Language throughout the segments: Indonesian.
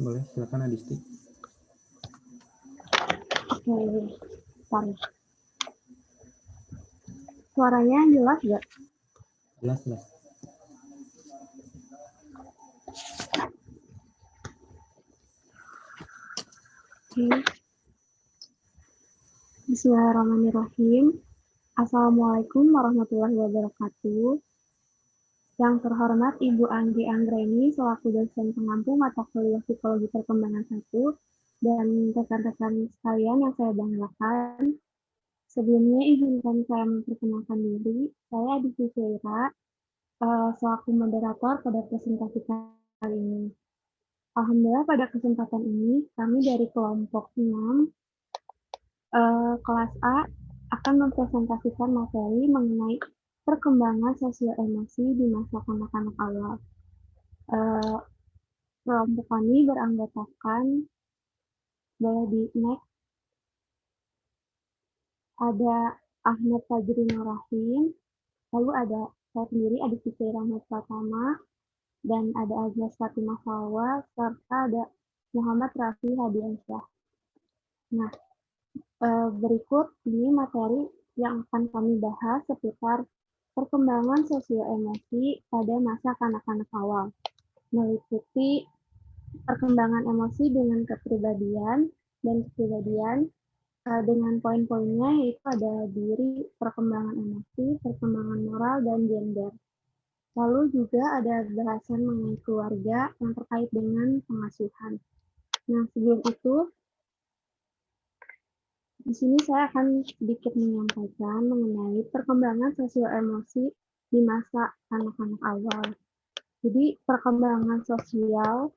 boleh silakan Adisti. Oke, sorry. Suaranya jelas nggak? Jelas. Oke. Bismillahirrahmanirrahim. Assalamualaikum warahmatullahi wabarakatuh. Yang terhormat Ibu Anggi Anggreni selaku dosen pengampu mata kuliah Psikologi Perkembangan 1 dan rekan-rekan sekalian yang saya banggakan. Sebelumnya izinkan saya memperkenalkan diri. Saya Adisti Syaira, selaku moderator pada presentasi kali ini. Alhamdulillah pada kesempatan ini kami dari kelompok 6 kelas A akan mempresentasikan materi mengenai perkembangan sosial emosi di masa kanak-kanak awal. Kelompok kami beranggotakan, boleh di next, ada Ahmad Fajri Nurrahim, lalu ada saya sendiri Adisti Syaira Pratama, dan ada Agnes Fatimah Salwa, serta ada Muhammad Rafi Hadiansyah. Nah, berikut ini materi yang akan kami bahas seputar perkembangan sosial emosi pada masa kanak-kanak awal, meliputi perkembangan emosi dengan kepribadian dan kepribadian dengan poin-poinnya yaitu ada diri, perkembangan emosi, perkembangan moral, dan gender. Lalu juga ada bahasan mengenai keluarga yang terkait dengan pengasuhan. Nah, sebelum itu, di sini saya akan sedikit menyampaikan mengenai perkembangan sosial emosi di masa anak-anak awal. Jadi, perkembangan sosial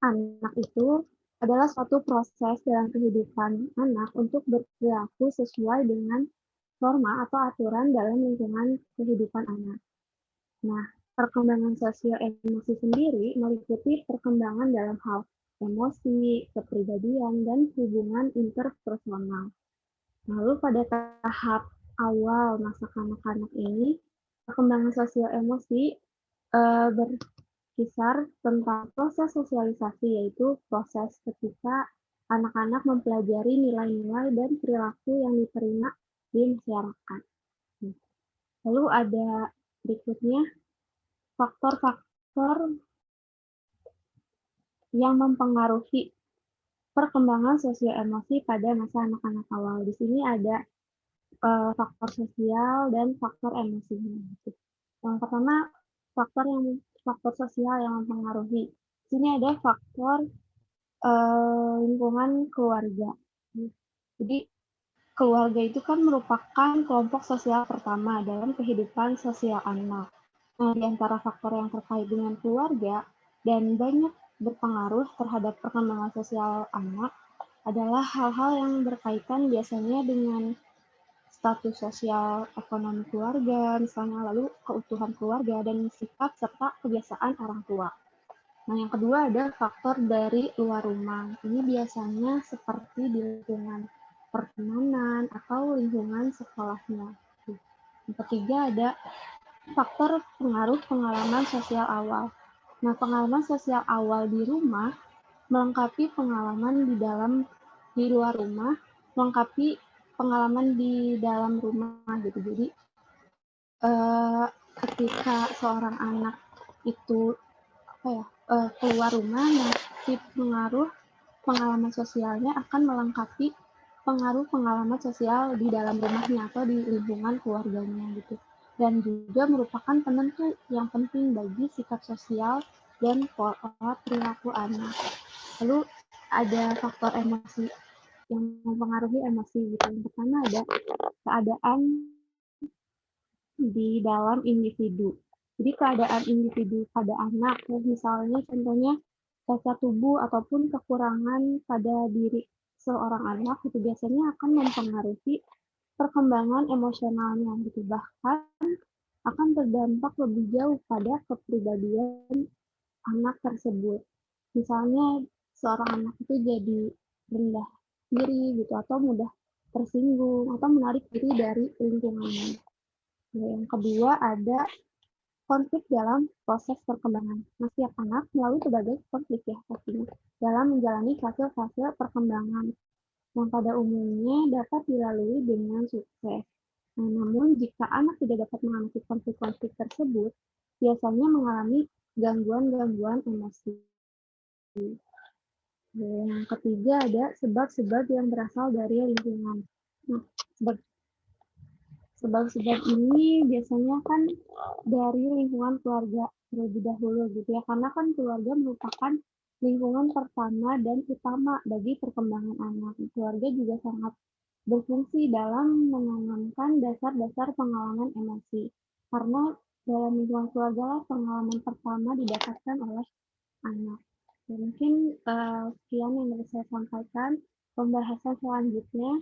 anak itu adalah suatu proses dalam kehidupan anak untuk berperilaku sesuai dengan norma atau aturan dalam lingkungan kehidupan anak. Nah, perkembangan sosial emosi sendiri meliputi perkembangan dalam hal emosi, kepribadian, dan hubungan interpersonal. Lalu pada tahap awal masa kanak-kanak ini, perkembangan sosial emosi berkisar tentang proses sosialisasi, yaitu proses ketika anak-anak mempelajari nilai-nilai dan perilaku yang diterima di masyarakat. Lalu ada berikutnya faktor-faktor yang mempengaruhi perkembangan sosial emosi pada masa anak-anak awal. Di sini ada faktor sosial dan faktor emosinya. Yang pertama, faktor sosial yang mempengaruhi. Di sini ada faktor lingkungan keluarga. Jadi keluarga itu kan merupakan kelompok sosial pertama dalam kehidupan sosial anak. Nah, di antara faktor yang terkait dengan keluarga dan banyak berpengaruh terhadap perkembangan sosial anak adalah hal-hal yang berkaitan biasanya dengan status sosial ekonomi keluarga, misalnya, lalu keutuhan keluarga, dan sikap serta kebiasaan orang tua. Nah, yang kedua ada faktor dari luar rumah. Ini biasanya seperti di lingkungan pertemanan atau lingkungan sekolahnya. Yang ketiga ada faktor pengaruh pengalaman sosial awal. Nah, pengalaman sosial awal di rumah melengkapi pengalaman di luar rumah, melengkapi pengalaman di dalam rumah gitu. Jadi ketika seorang anak itu keluar rumah, nanti pengaruh pengalaman sosialnya akan melengkapi pengaruh pengalaman sosial di dalam rumahnya atau di lingkungan keluarganya gitu. Dan juga merupakan penentu yang penting bagi sikap sosial dan pola perilaku anak. Lalu ada faktor emosi yang mempengaruhi emosi gitu. Yang pertama ada keadaan di dalam individu. Jadi keadaan individu pada anak, misalnya contohnya cacat tubuh ataupun kekurangan pada diri seorang anak itu biasanya akan mempengaruhi perkembangan emosionalnya gitu. Bahkan akan berdampak lebih jauh pada kepribadian anak tersebut. Misalnya seorang anak itu jadi rendah diri gitu atau mudah tersinggung atau menarik diri dari lingkungannya. Yang kedua ada konflik dalam proses perkembangan. Nah, setiap anak melalui berbagai konflik ya pastinya dalam menjalani fase-fase perkembangan yang pada umumnya dapat dilalui dengan sukses. Nah, namun jika anak tidak dapat mengatasi konflik-konflik tersebut, biasanya mengalami gangguan-gangguan emosi. Yang ketiga ada sebab-sebab yang berasal dari lingkungan. Nah, sebab-sebab ini biasanya kan dari lingkungan keluarga terlebih dahulu gitu ya, karena kan keluarga merupakan lingkungan pertama dan utama bagi perkembangan anak. Keluarga juga sangat berfungsi dalam menanamkan dasar-dasar pengalaman emosi, karena dalam lingkungan keluarga lah pengalaman pertama didapatkan oleh anak. Ya, mungkin sekian yang dapat saya sampaikan. Pembahasan selanjutnya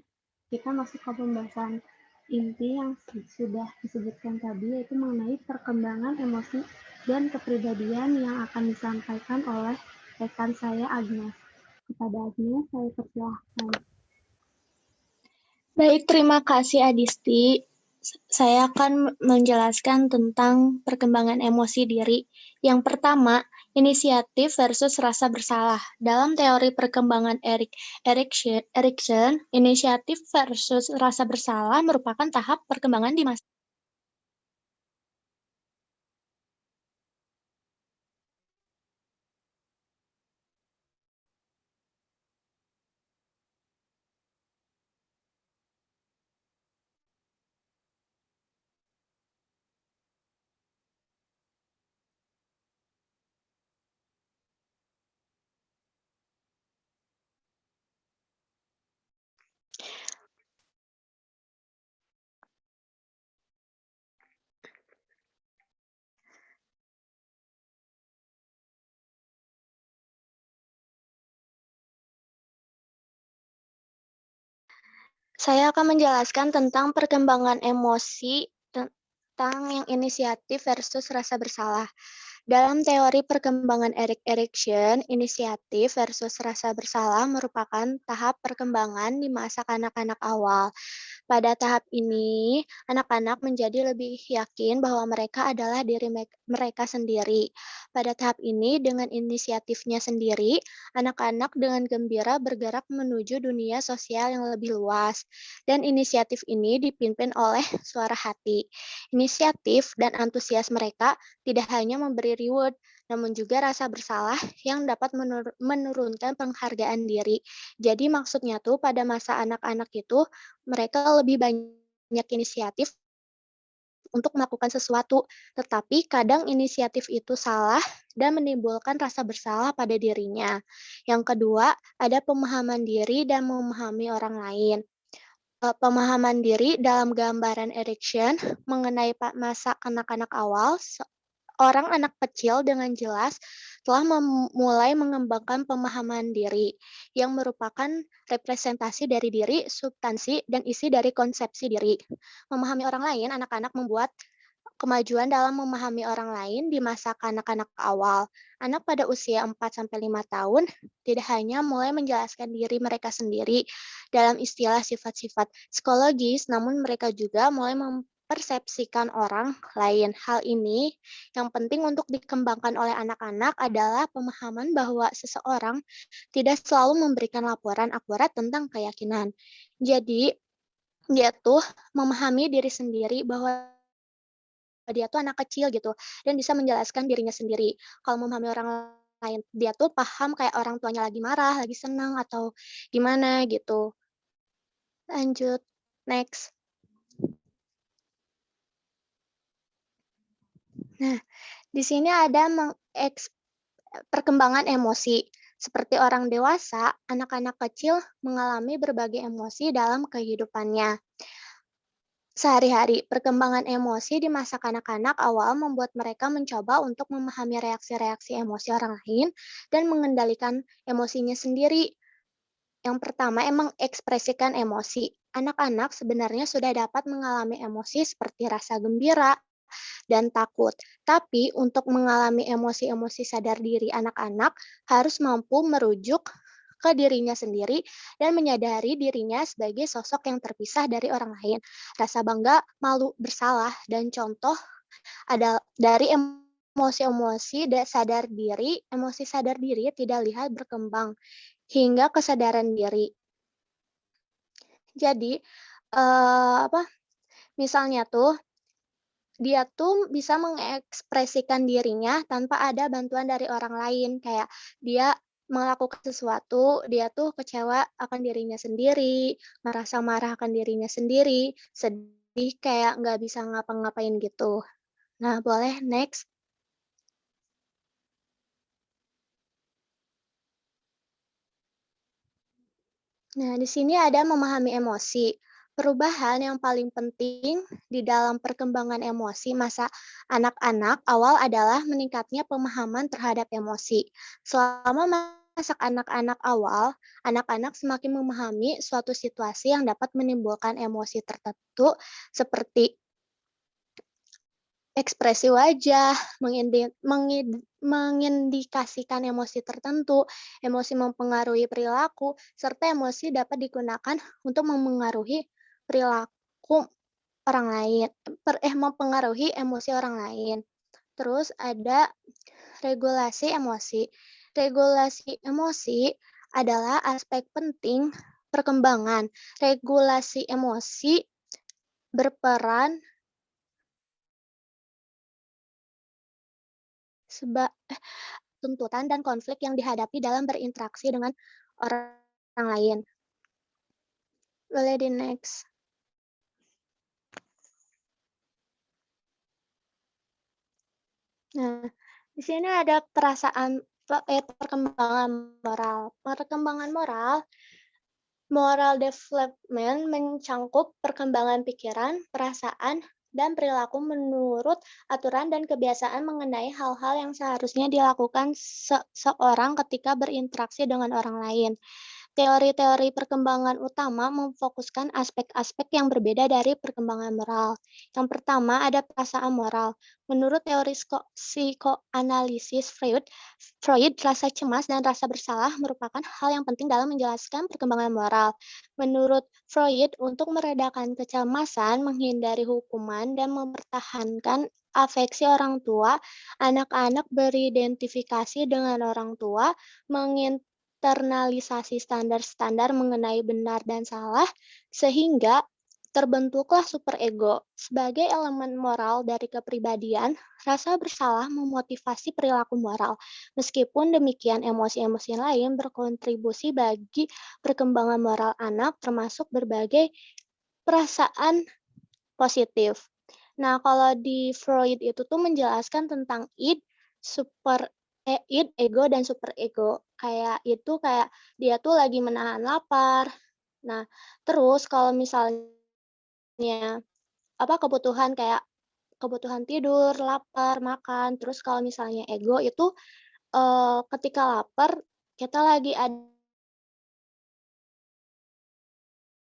kita masuk ke pembahasan inti yang sudah disebutkan tadi, yaitu mengenai perkembangan emosi dan kepribadian yang akan disampaikan oleh rekan saya Agnes. Kepada Agnes, saya persilahkan. Baik, terima kasih Adisti. Saya akan menjelaskan tentang perkembangan emosi diri. Yang pertama, inisiatif versus rasa bersalah. Dalam teori perkembangan Erikson, inisiatif versus rasa bersalah merupakan tahap perkembangan di masa Saya akan menjelaskan tentang perkembangan emosi tentang yang inisiatif versus rasa bersalah. Dalam teori perkembangan Erikson, inisiatif versus rasa bersalah merupakan tahap perkembangan di masa kanak-kanak awal. Pada tahap ini, anak-anak menjadi lebih yakin bahwa mereka adalah diri mereka sendiri. Pada tahap ini, dengan inisiatifnya sendiri, anak-anak dengan gembira bergerak menuju dunia sosial yang lebih luas. Dan inisiatif ini dipimpin oleh suara hati. Inisiatif dan antusias mereka tidak hanya memberi reward, namun juga rasa bersalah yang dapat menurunkan penghargaan diri. Jadi maksudnya tuh pada masa anak-anak itu mereka lebih banyak inisiatif untuk melakukan sesuatu, tetapi kadang inisiatif itu salah dan menimbulkan rasa bersalah pada dirinya. Yang kedua, ada pemahaman diri dan memahami orang lain. Pemahaman diri dalam gambaran Erikson mengenai masa anak-anak awal, orang anak kecil dengan jelas telah mulai mengembangkan pemahaman diri yang merupakan representasi dari diri, substansi, dan isi dari konsepsi diri. Memahami orang lain, anak-anak membuat kemajuan dalam memahami orang lain di masa kanak-kanak awal. Anak pada usia 4-5 tahun tidak hanya mulai menjelaskan diri mereka sendiri dalam istilah sifat-sifat psikologis, namun mereka juga mulai mempersepsikan orang lain. Hal ini yang penting untuk dikembangkan oleh anak-anak adalah pemahaman bahwa seseorang tidak selalu memberikan laporan akurat tentang keyakinan. Jadi, dia tuh memahami diri sendiri bahwa dia tuh anak kecil gitu dan bisa menjelaskan dirinya sendiri. Kalau memahami orang lain, dia tuh paham kayak orang tuanya lagi marah, lagi senang atau gimana gitu. Lanjut, next. Nah, di sini ada perkembangan emosi. Seperti orang dewasa, anak-anak kecil mengalami berbagai emosi dalam kehidupannya. Sehari-hari, perkembangan emosi di masa kanak-kanak awal membuat mereka mencoba untuk memahami reaksi-reaksi emosi orang lain dan mengendalikan emosinya sendiri. Yang pertama, emang ekspresikan emosi. Anak-anak sebenarnya sudah dapat mengalami emosi seperti rasa gembira dan takut. Tapi untuk mengalami emosi-emosi sadar diri anak-anak harus mampu merujuk ke dirinya sendiri dan menyadari dirinya sebagai sosok yang terpisah dari orang lain. Rasa bangga, malu, bersalah, dan contoh Ada dari emosi sadar diri, emosi sadar diri tidak lihat berkembang hingga kesadaran diri. Jadi misalnya tuh dia tuh bisa mengekspresikan dirinya tanpa ada bantuan dari orang lain. Kayak dia melakukan sesuatu, dia tuh kecewa akan dirinya sendiri, merasa marah akan dirinya sendiri, sedih kayak nggak bisa ngapa-ngapain gitu. Nah, boleh next. Nah, di sini ada memahami emosi. Perubahan yang paling penting di dalam perkembangan emosi masa anak-anak awal adalah meningkatnya pemahaman terhadap emosi. Selama masa anak-anak awal, anak-anak semakin memahami suatu situasi yang dapat menimbulkan emosi tertentu seperti ekspresi wajah, mengindikasikan emosi tertentu, emosi mempengaruhi perilaku, serta emosi dapat digunakan untuk memengaruhi perilaku orang lain, mempengaruhi emosi orang lain. Terus ada regulasi emosi. Regulasi emosi adalah aspek penting perkembangan. Regulasi emosi berperan tuntutan dan konflik yang dihadapi dalam berinteraksi dengan orang lain. Boleh di next. Nah, di sini ada perkembangan moral. Perkembangan moral development mencangkup perkembangan pikiran, perasaan, dan perilaku menurut aturan dan kebiasaan mengenai hal-hal yang seharusnya dilakukan seorang ketika berinteraksi dengan orang lain. Teori-teori perkembangan utama memfokuskan aspek-aspek yang berbeda dari perkembangan moral. Yang pertama ada perasaan moral. Menurut teori psikoanalisis Freud, rasa cemas dan rasa bersalah merupakan hal yang penting dalam menjelaskan perkembangan moral. Menurut Freud, untuk meredakan kecemasan, menghindari hukuman, dan mempertahankan afeksi orang tua, anak-anak beridentifikasi dengan orang tua, internalisasi standar-standar mengenai benar dan salah, sehingga terbentuklah superego. Sebagai elemen moral dari kepribadian, rasa bersalah memotivasi perilaku moral. Meskipun demikian, emosi-emosi lain berkontribusi bagi perkembangan moral anak, termasuk berbagai perasaan positif. Nah, kalau di Freud itu tuh menjelaskan tentang id, id, ego, dan superego. Kayak itu kayak dia tuh lagi menahan lapar. Nah, terus kalau misalnya kebutuhan kayak kebutuhan tidur, lapar, makan. Terus kalau misalnya ego itu ketika lapar kita lagi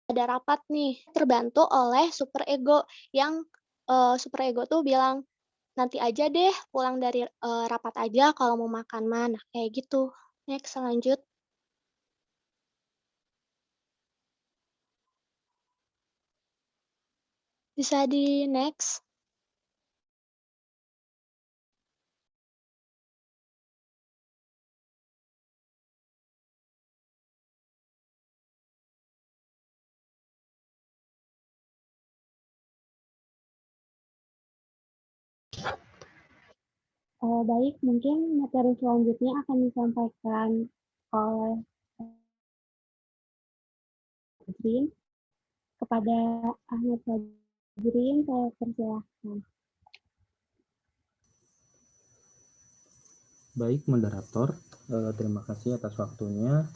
ada rapat nih, terbantu oleh superego yang superego tuh bilang nanti aja deh pulang dari rapat aja kalau mau makan mah. Nah, kayak gitu. Next, lanjut. Bisa di next. Baik, mungkin materi selanjutnya akan disampaikan oleh Fajrin. Kepada Ahmad Fajrin, saya persilahkan. Baik, moderator. Terima kasih atas waktunya.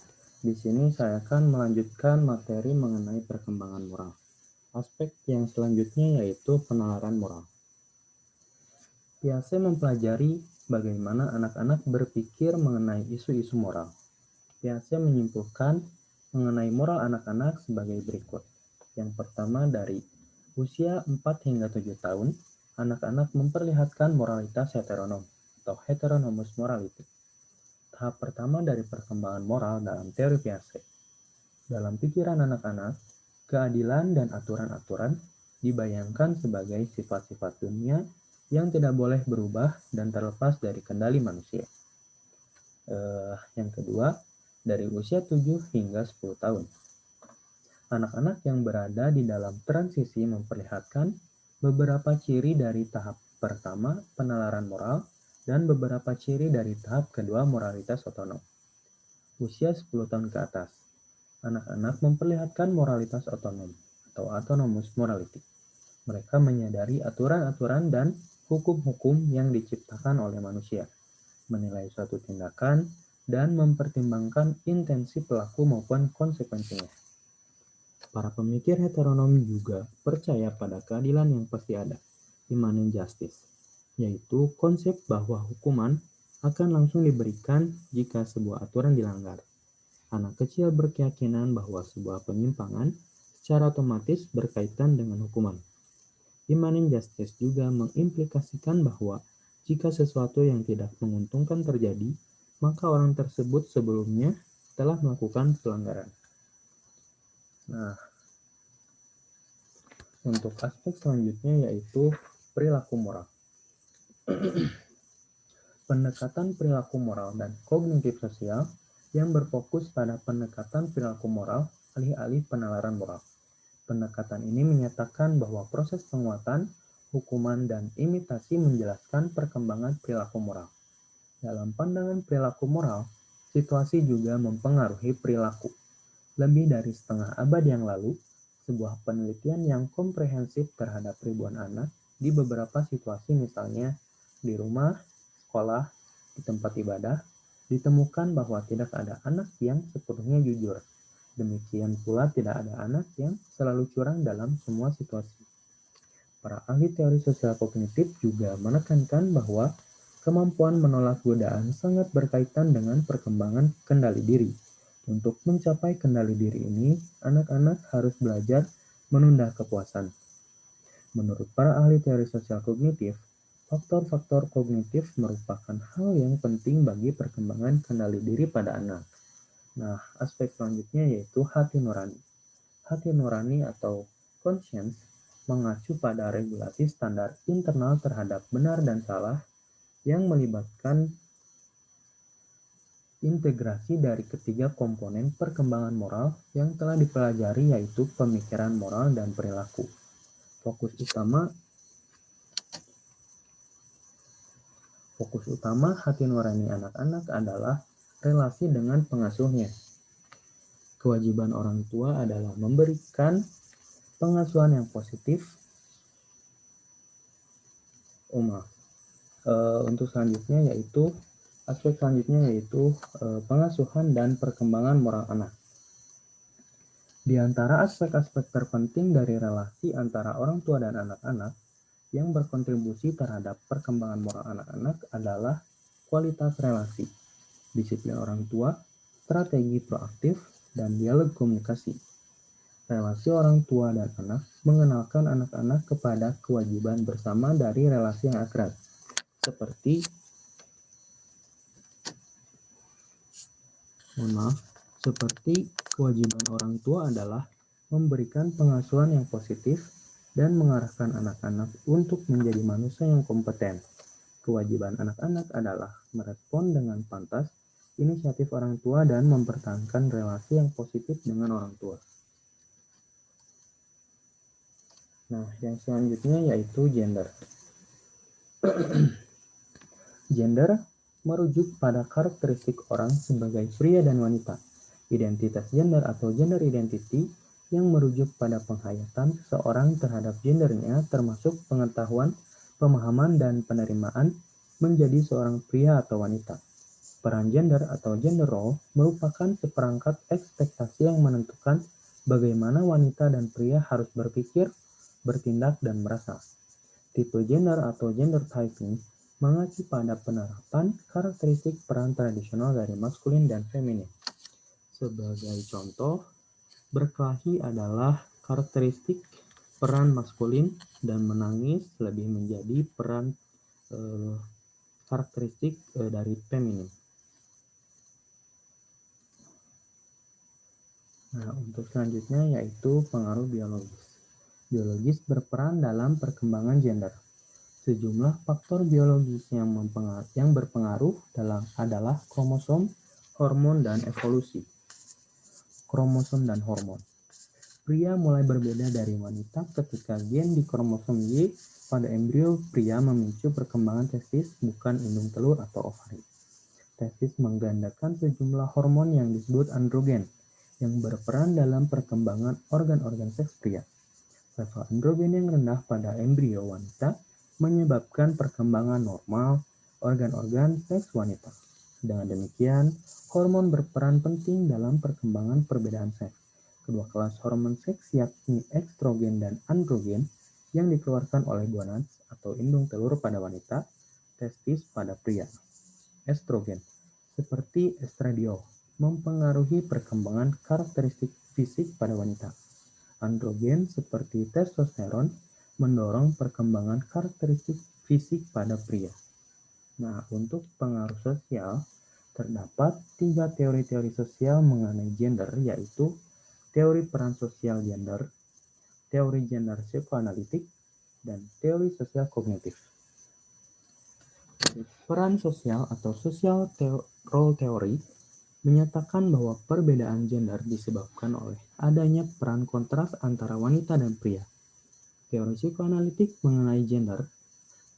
Di sini saya akan melanjutkan materi mengenai perkembangan moral. Aspek yang selanjutnya yaitu penalaran moral. Piaget mempelajari bagaimana anak-anak berpikir mengenai isu-isu moral. Piaget menyimpulkan mengenai moral anak-anak sebagai berikut. Yang pertama, dari usia 4 hingga 7 tahun, anak-anak memperlihatkan moralitas heteronom atau heteronomous morality. Tahap pertama dari perkembangan moral dalam teori Piaget. Dalam pikiran anak-anak, keadilan dan aturan-aturan dibayangkan sebagai sifat-sifat dunia yang tidak boleh berubah dan terlepas dari kendali manusia. Yang kedua, dari usia 7 hingga 10 tahun. Anak-anak yang berada di dalam transisi memperlihatkan beberapa ciri dari tahap pertama penalaran moral dan beberapa ciri dari tahap kedua moralitas otonom. Usia 10 tahun ke atas. Anak-anak memperlihatkan moralitas otonom atau autonomous morality. Mereka menyadari aturan-aturan dan hukum-hukum yang diciptakan oleh manusia, menilai suatu tindakan, dan mempertimbangkan intensi pelaku maupun konsekuensinya. Para pemikir heteronom juga percaya pada keadilan yang pasti ada, immanent justice, yaitu konsep bahwa hukuman akan langsung diberikan jika sebuah aturan dilanggar. Anak kecil berkeyakinan bahwa sebuah penyimpangan secara otomatis berkaitan dengan hukuman. Immanent justice juga mengimplikasikan bahwa jika sesuatu yang tidak menguntungkan terjadi, maka orang tersebut sebelumnya telah melakukan pelanggaran. Nah, untuk aspek selanjutnya yaitu perilaku moral. Pendekatan perilaku moral dan kognitif sosial yang berfokus pada pendekatan perilaku moral alih-alih penalaran moral. Pendekatan ini menyatakan bahwa proses penguatan, hukuman, dan imitasi menjelaskan perkembangan perilaku moral. Dalam pandangan perilaku moral, situasi juga mempengaruhi perilaku. Lebih dari setengah abad yang lalu, sebuah penelitian yang komprehensif terhadap ribuan anak di beberapa situasi misalnya di rumah, sekolah, di tempat ibadah, ditemukan bahwa tidak ada anak yang sepenuhnya jujur. Demikian pula tidak ada anak yang selalu curang dalam semua situasi. Para ahli teori sosial kognitif juga menekankan bahwa kemampuan menolak godaan sangat berkaitan dengan perkembangan kendali diri. Untuk mencapai kendali diri ini, anak-anak harus belajar menunda kepuasan. Menurut para ahli teori sosial kognitif, faktor-faktor kognitif merupakan hal yang penting bagi perkembangan kendali diri pada anak. Nah, aspek selanjutnya yaitu hati nurani. Hati nurani atau conscience mengacu pada regulasi standar internal terhadap benar dan salah yang melibatkan integrasi dari ketiga komponen perkembangan moral yang telah dipelajari yaitu pemikiran moral dan perilaku. Fokus utama hati nurani anak-anak adalah relasi dengan pengasuhnya. Kewajiban orang tua adalah memberikan pengasuhan yang positif. Untuk selanjutnya yaitu aspek selanjutnya yaitu pengasuhan dan perkembangan moral anak. Di antara aspek-aspek terpenting dari relasi antara orang tua dan anak-anak yang berkontribusi terhadap perkembangan moral anak-anak adalah kualitas relasi, disiplin orang tua, strategi proaktif, dan dialog komunikasi. Relasi orang tua dan anak mengenalkan anak-anak kepada kewajiban bersama dari relasi yang akrab, seperti kewajiban orang tua adalah memberikan pengasuhan yang positif dan mengarahkan anak-anak untuk menjadi manusia yang kompeten. Kewajiban anak-anak adalah merespon dengan pantas inisiatif orang tua dan mempertahankan relasi yang positif dengan orang tua. Nah, yang selanjutnya yaitu gender. Gender merujuk pada karakteristik orang sebagai pria dan wanita. Identitas gender atau gender identity yang merujuk pada penghayatan seseorang terhadap gendernya termasuk pengetahuan, pemahaman, dan penerimaan menjadi seorang pria atau wanita. Peran gender atau gender role merupakan seperangkat ekspektasi yang menentukan bagaimana wanita dan pria harus berpikir, bertindak, dan merasa. Tipe gender atau gender typing mengacu pada penerapan karakteristik peran tradisional dari maskulin dan feminin. Sebagai contoh, berkelahi adalah karakteristik peran maskulin dan menangis lebih menjadi peran karakteristik dari feminin. Nah, untuk selanjutnya yaitu pengaruh biologis. Biologis berperan dalam perkembangan gender. Sejumlah faktor biologis yang berpengaruh adalah kromosom, hormon, dan evolusi. Kromosom dan hormon. Pria mulai berbeda dari wanita ketika gen di kromosom Y pada embrio pria memicu perkembangan testis, bukan indung telur atau ovari. Testis menggandakan sejumlah hormon yang disebut androgen, yang berperan dalam perkembangan organ-organ seks pria. Level androgen yang rendah pada embrio wanita menyebabkan perkembangan normal organ-organ seks wanita. Dengan demikian, hormon berperan penting dalam perkembangan perbedaan seks. Kedua kelas hormon seks yakni estrogen dan androgen yang dikeluarkan oleh gonad atau indung telur pada wanita, testis pada pria. Estrogen, seperti estradiol, mempengaruhi perkembangan karakteristik fisik pada wanita. Androgen, seperti testosteron, mendorong perkembangan karakteristik fisik pada pria. Nah, untuk pengaruh sosial, terdapat 3 teori-teori sosial mengenai gender, yaitu teori peran sosial gender, teori gender psikoanalitik, dan teori sosial kognitif. Peran sosial atau social role theory menyatakan bahwa perbedaan gender disebabkan oleh adanya peran kontras antara wanita dan pria. Teori psikoanalitik mengenai gender,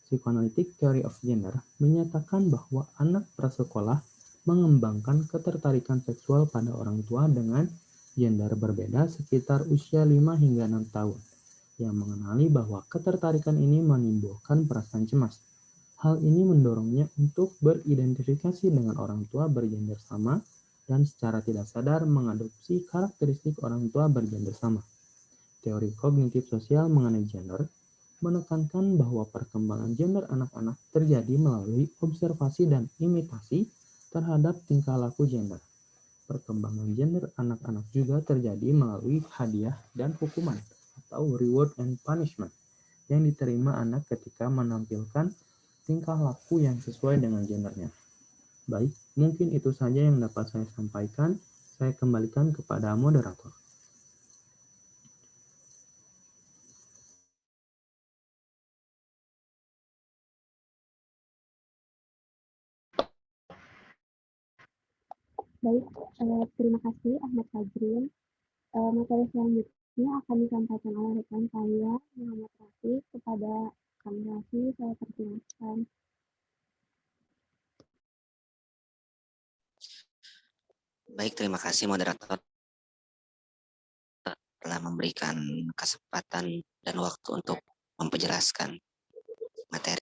Psychoanalytic Theory of Gender, menyatakan bahwa anak prasekolah mengembangkan ketertarikan seksual pada orang tua dengan gender berbeda sekitar usia 5 hingga 6 tahun, yang mengenali bahwa ketertarikan ini menimbulkan perasaan cemas. Hal ini mendorongnya untuk beridentifikasi dengan orang tua bergender sama dan secara tidak sadar mengadopsi karakteristik orang tua bergender sama. Teori kognitif sosial mengenai gender menekankan bahwa perkembangan gender anak-anak terjadi melalui observasi dan imitasi terhadap tingkah laku gender. Perkembangan gender anak-anak juga terjadi melalui hadiah dan hukuman atau reward and punishment yang diterima anak ketika menampilkan tingkah laku yang sesuai dengan gendernya. Baik, mungkin itu saja yang dapat saya sampaikan. Saya kembalikan kepada moderator. Baik, terima kasih Ahmad Fajrin. Materi selanjutnya akan disampaikan oleh rekan saya, Muhammad Rafiq. Kepada kami Rafiq, saya persilahkan. Baik, terima kasih moderator telah memberikan kesempatan dan waktu untuk memperjelaskan materi.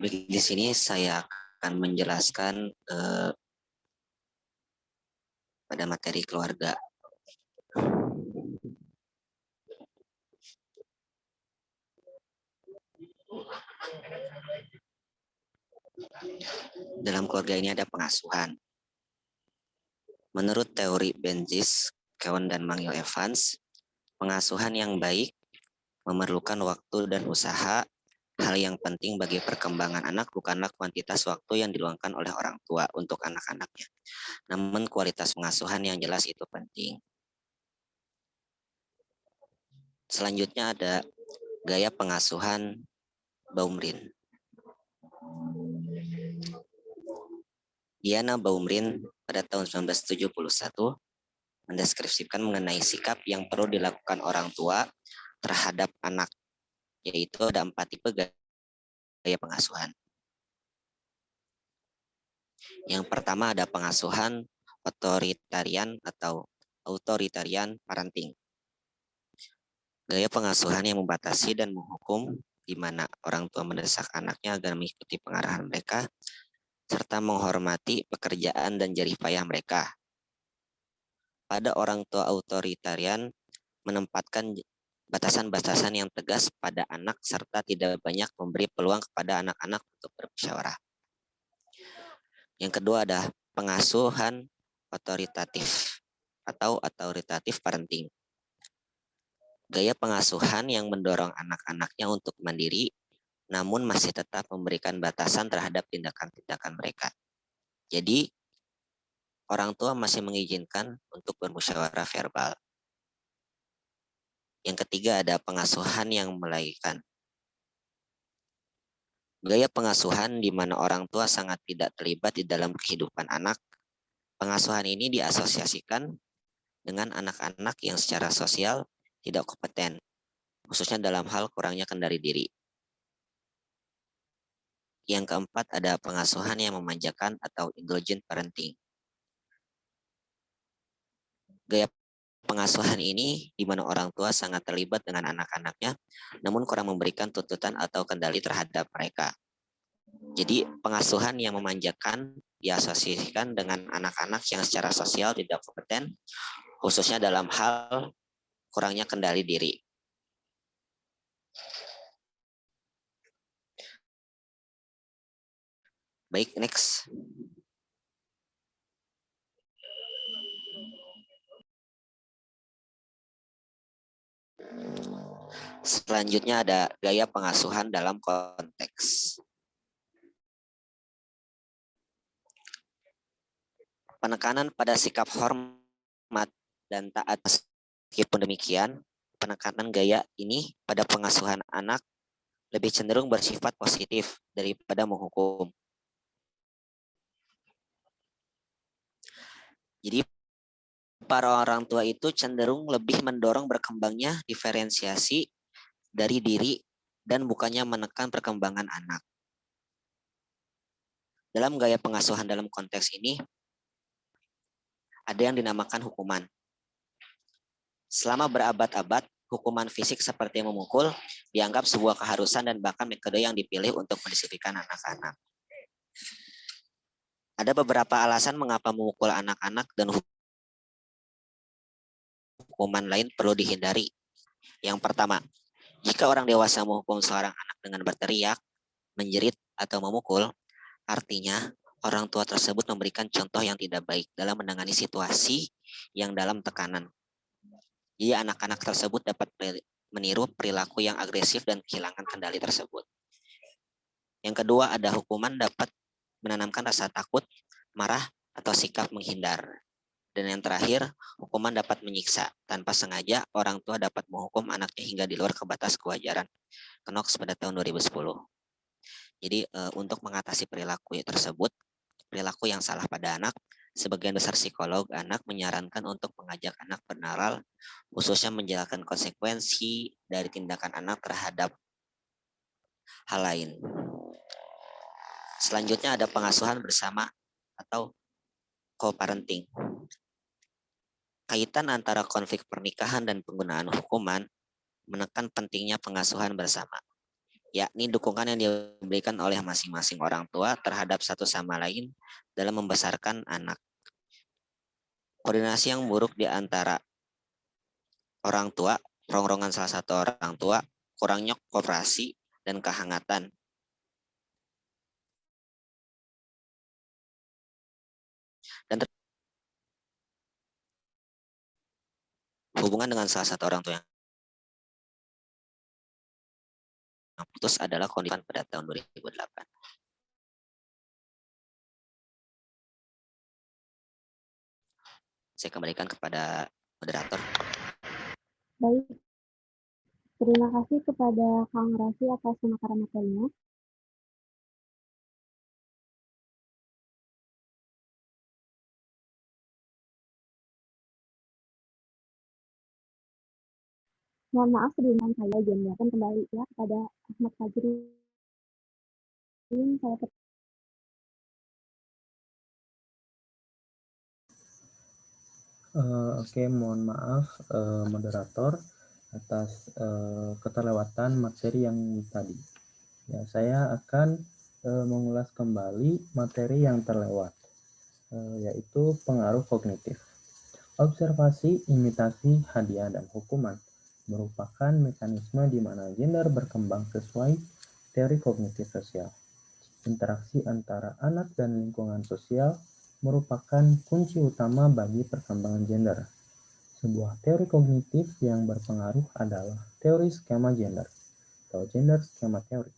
Di sini saya akan menjelaskan pada materi keluarga. Dalam keluarga ini ada pengasuhan. Menurut teori Benjis, Cowan dan Mangil Evans, pengasuhan yang baik memerlukan waktu dan usaha. Hal yang penting bagi perkembangan anak bukanlah kuantitas waktu yang diluangkan oleh orang tua untuk anak-anaknya, namun kualitas pengasuhan yang jelas itu penting. Selanjutnya ada gaya pengasuhan Baumrind. Diana Baumrind pada tahun 1971 mendeskripsikan mengenai sikap yang perlu dilakukan orang tua terhadap anak, yaitu ada 4 tipe gaya pengasuhan. Yang pertama ada pengasuhan otoritarian atau authoritarian parenting. Gaya pengasuhan yang membatasi dan menghukum, di mana orang tua mendesak anaknya agar mengikuti pengarahan mereka, serta menghormati pekerjaan dan jerih payah mereka. Pada orang tua authoritarian menempatkan batasan-batasan yang tegas pada anak serta tidak banyak memberi peluang kepada anak-anak untuk bermusyawarah. Yang kedua ada pengasuhan otoritatif atau authoritative parenting. Gaya pengasuhan yang mendorong anak-anaknya untuk mandiri, namun masih tetap memberikan batasan terhadap tindakan-tindakan mereka. Jadi, orang tua masih mengizinkan untuk bermusyawarah verbal. Yang ketiga ada pengasuhan yang melahirkan. Gaya pengasuhan di mana orang tua sangat tidak terlibat di dalam kehidupan anak. Pengasuhan ini diasosiasikan dengan anak-anak yang secara sosial tidak kompeten, khususnya dalam hal kurangnya kendali diri. Yang keempat ada pengasuhan yang memanjakan atau indulgent parenting. Gaya pengasuhan ini di mana orang tua sangat terlibat dengan anak-anaknya, namun kurang memberikan tuntutan atau kendali terhadap mereka. Jadi pengasuhan yang memanjakan diasosiasikan dengan anak-anak yang secara sosial tidak kompeten, khususnya dalam hal kurangnya kendali diri. Baik, next. Selanjutnya ada gaya pengasuhan dalam konteks. Penekanan pada sikap hormat dan taat. Meskipun demikian, penekanan gaya ini pada pengasuhan anak lebih cenderung bersifat positif daripada menghukum. Jadi para orang tua itu cenderung lebih mendorong berkembangnya diferensiasi dari diri dan bukannya menekan perkembangan anak. Dalam gaya pengasuhan dalam konteks ini, ada yang dinamakan hukuman. Selama berabad-abad, hukuman fisik seperti memukul dianggap sebuah keharusan dan bahkan metode yang dipilih untuk mendisiplinkan anak-anak. Ada beberapa alasan mengapa memukul anak-anak dan hukuman lain perlu dihindari. Yang pertama, jika orang dewasa menghukum seorang anak dengan berteriak, menjerit, atau memukul, artinya orang tua tersebut memberikan contoh yang tidak baik dalam menangani situasi yang dalam tekanan. Jadi anak-anak tersebut dapat meniru perilaku yang agresif dan kehilangan kendali tersebut. Yang kedua, ada hukuman dapat menanamkan rasa takut, marah, atau sikap menghindar. Dan yang terakhir, hukuman dapat menyiksa. Tanpa sengaja, orang tua dapat menghukum anaknya hingga di luar batas kewajaran. Knox pada tahun 2010. Jadi untuk mengatasi perilaku tersebut, perilaku yang salah pada anak, sebagian besar psikolog anak menyarankan untuk mengajak anak bernalar, khususnya menjelaskan konsekuensi dari tindakan anak terhadap hal lain. Selanjutnya ada pengasuhan bersama atau co-parenting. Kaitan antara konflik pernikahan dan penggunaan hukuman menekan pentingnya pengasuhan bersama, yakni dukungan yang diberikan oleh masing-masing orang tua terhadap satu sama lain dalam membesarkan anak. Koordinasi yang buruk di antara orang tua, rongrongan salah satu orang tua, kurangnya kooperasi dan kehangatan. Dan hubungan dengan salah satu orang tua yang putus adalah kondisi pada tahun 2008. Saya kembalikan kepada moderator. Baik, terima kasih kepada Kang Raffi atas pemaparan materinya. Mohon maaf sebelumnya saya agendakan kembali ya kepada Ahmad Fajri. Oke, mohon maaf moderator atas keterlewatan materi yang tadi. Ya, saya akan mengulas kembali materi yang terlewat, yaitu pengaruh kognitif. Observasi, imitasi, hadiah, dan hukuman merupakan mekanisme di mana gender berkembang sesuai teori kognitif sosial. Interaksi antara anak dan lingkungan sosial merupakan kunci utama bagi perkembangan gender. Sebuah teori kognitif yang berpengaruh adalah teori skema gender atau gender schema theory,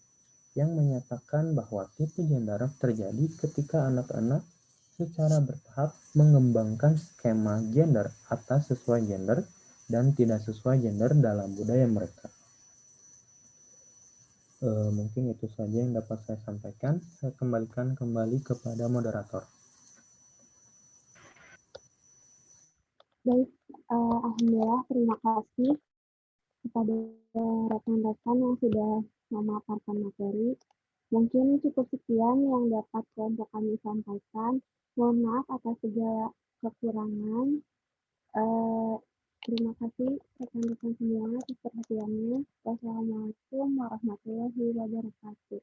yang menyatakan bahwa tipe gender terjadi ketika anak-anak secara bertahap mengembangkan skema gender atas sesuai gender dan tidak sesuai gender dalam budaya mereka. Mungkin itu saja yang dapat saya sampaikan. Saya kembalikan kembali kepada moderator. Baik, alhamdulillah terima kasih kepada rekan-rekan yang sudah memaparkan materi. Mungkin cukup sekian yang dapat kelompok kami sampaikan. Mohon maaf atas segala kekurangan. Terima kasih rekan-rekan semua atas perhatiannya. Wassalamualaikum warahmatullahi wabarakatuh.